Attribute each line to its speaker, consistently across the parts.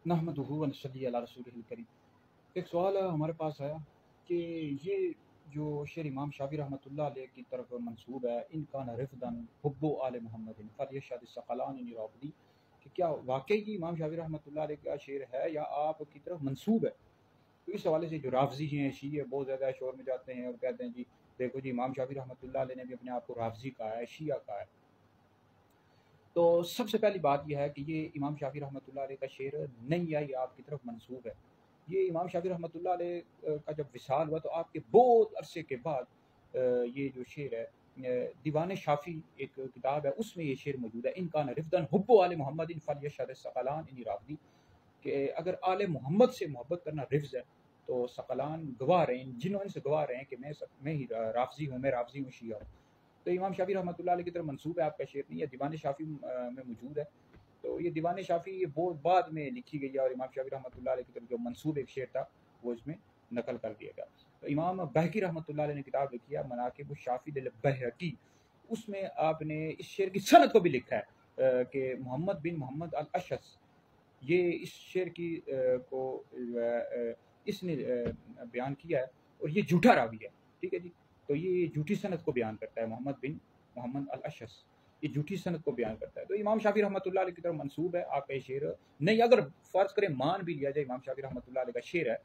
Speaker 1: नहमदुहु व नसल्ली अला रसूलिहिल करीम। एक सवाल हमारे पास आया कि ये जो शेर इमाम शाफी रहमतुल्लाह अलैह की तरफ मंसूब है, इनका रिफ़दन हुब्बु आले मोहम्मदिन फलयशहद सकलान राबदी, कि क्या वाकई ही इमाम शाफी रहमतुल्लाह अलैह का शेर है या आपकी तरफ मंसूब है। तो इस हवाले से जो राफजी हैं, शीए बहुत ज़्यादा शोर में जाते हैं और कहते हैं जी देखो जी इमाम शाफी रहमतुल्लाह अलैह ने भी अपने आप को राफजी कहा है, शिया कहा है। तो सबसे पहली बात यह है कि ये इमाम शाफी रहमतुल्लाह अलैह का शेर नहीं है, ये आपकी तरफ मंसूब है। ये इमाम शाफी रहमतुल्लाह अलैह का जब विसाल हुआ तो आपके बहुत अरसे के बाद ये जो शेर है, दीवान शाफी एक किताब है, उसमें ये शेर मौजूद है। इनका रिफ्दन हुब्बु आले मोहम्मद इन फल यशहद सकलान इन राबदी, कि अगर आले मोहम्मद से मोहब्बत करना रिफ्ज है तो सकलान गवाह रहे हैं, जिन्होंने से गवाह रहे हैं कि मैं ही राफजी हूँ, मैं राफजी हूँ, शिया हूँ। तो इमाम शाफी रहमतुल्लाह अलैह की तरफ मंसूब है, आपका शेर नहीं है, दीवान शाफी में मौजूद है। तो ये दीवान शाफी ये बहुत बाद में लिखी गई है और इमाम शाफी रहमतुल्लाह अलैह की तरफ जो मंसूब एक शेर था वो इसमें नकल कर दिया गया। तो इमाम बहकी रहमतुल्लाह अलैह ने किताब लिखी है मनाकिब शाफी दिल बहकी, उसमें आपने इस शेर की सनद को भी लिखा है कि मोहम्मद बिन मोहम्मद अल अशस, ये इस शेर की को इसने बयान किया है और ये झूठा रावी है, ठीक है जी। तो ये झूठी सनद को बयान करता है, मोहम्मद बिन मोहम्मद अल अशस ये झूठी सनद को बयान करता है। तो इमाम शाफी रहमतुल्लाह अलैह की तरफ मंसूब है आपका ये शेर नहीं। अगर फ़र्ज़ करें मान भी लिया जाए इमाम शाफी रहमतुल्लाह अलैह का शेर है,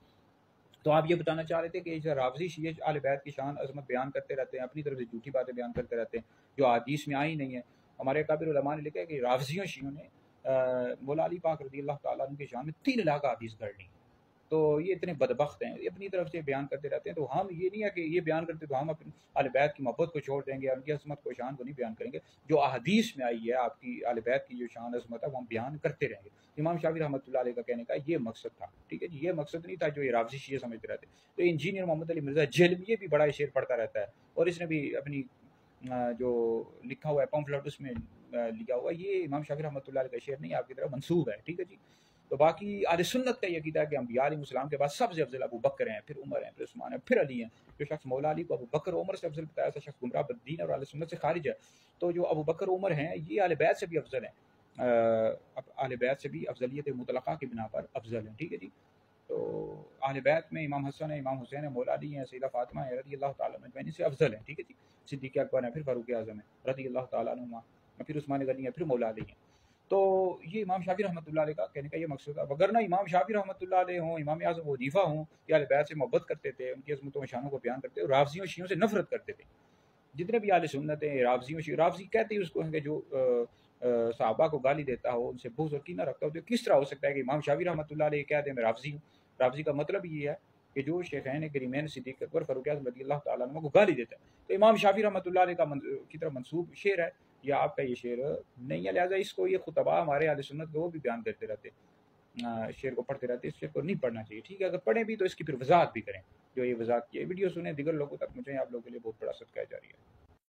Speaker 1: तो आप ये बताना चाह रहे थे कि जो रावजी शिये आले बैत की शान अज़मत बयान करते रहते हैं, अपनी तरफ से झूठी बातें बयान करते रहते हैं जो हदीस में आई नहीं है। हमारे काबिर उलमा ने लिखा है कि रावजियों शियों ने मौला अली पाक रज़ी अल्लाह तआला अन्हु की शान में 3 लाख हदीस गढ़ ली। तो ये इतने बदबख्त हैं, ये अपनी तरफ से बयान करते रहते हैं। तो हम ये नहीं है कि ये बयान करते तो हम अपनी आले बैत की मोहब्बत को छोड़ देंगे, उनकी अज़मत को, शान को नहीं बयान करेंगे। जो अहदीस में आई है आपकी आले बैत की जो शान अज़मत है वो हम बयान करते रहेंगे। इमाम शाफी रहमतुल्लाह अलैह का कहने का ये मकसद था, ठीक है जी। ये मकसद नहीं था जो ये रावजी शिये समझते रहते। तो इंजीनियर मोहम्मद अली मिर्ज़ा जेहलवी भी बड़ा शेर पढ़ता रहता है और इसने भी अपनी जो लिखा हुआ है पम्फलेट उसमें लिखा हुआ है, ये इमाम शाफी रहमतुल्लाह अलैह का शेर नहीं, आपकी तरफ मंसूब है, ठीक है जी। तो बाकी आले सुन्नत का ये अकीदा है कि अंबिया अलैहिस्सलाम के बाद सबसे अफजल अबू बकर हैं, फिर उमर हैं, फिर उस्मान हैं, फिर अली हैं। जो शख्स मौला अली को अबू बकर उमर से अफजल बताया, ऐसा शख्स गुमराह बद्दीन और आले सुन्नत से खारिज है। तो जो अबू बकर उमर हैं ये आले बैत से भी अफजल हैं, आले बैत से भी अफजलियत मुतलक़ा की बिना पर अफजल हैं, ठीक है जी। तो आले बैत में इमाम हसन है, इमाम हुसैन है, मौला अली हैं, सैयदा फातिमा है रज़ी अल्लाह तआला अन्हुम से अफजल हैं, ठीक है जी। सिद्दीक़ अकबर हैं, फिर फारूक आज़म है रज़ी अल्लाह तआला अन्हुमा, फिर उस्मान गनी है, फिर मौला अली हैं। तो ये इमाम शाफी रहमतुल्लाह अलैह का कहने का ये मकसद है। वगरना इमाम शाफी रहमतुल्लाह अलैह हों, इमाम आज़म वजीफ़ा हों, ये अहले बैत से मोहब्बत करते थे, उनकी अज़मतों व शानों को बयान करते थे, राफ़ज़ियों शियों से नफ़रत करते थे। जितने भी आले सुन्नत हैं राफ़ज़ियों शियों, राफ़ज़ी कहते ही उसको हैं कि जो सहाबा को गाली देता हो, उनसे बुग़्ज़ और कीना रखता हो। तो किस तरह हो सकता है कि इमाम शाफी रहमतुल्लाह अलैह कह दें मैं राफ़ज़ी हूँ। राफ़ज़ी का मतलब ये है कि जो शेख़ैन करीमैन सिद्दीक़ अकबर फ़ारूक आज़म रज़ी अल्लाह तआला अन्हुमा को गाली देता है। तो इमाम शाफी रहमतुल्लाह अलैह की तरफ मंसूब शेर है, या आपका ये शेर नहीं है। लिहाजा इसको ये खुतबा हमारे अहले सुन्नत के वो भी बयान करते रहते हैं, शेर को पढ़ते रहते हैं। इस शेर को नहीं पढ़ना चाहिए, ठीक है। अगर पढ़ें भी तो इसकी फिर वज़ाहत भी करें, जो ये वज़ाहत की है। वीडियो सुने, दीगर लोगों तक पहुँचाएँ, आप लोगों के लिए बहुत बड़ा सदका जारी है।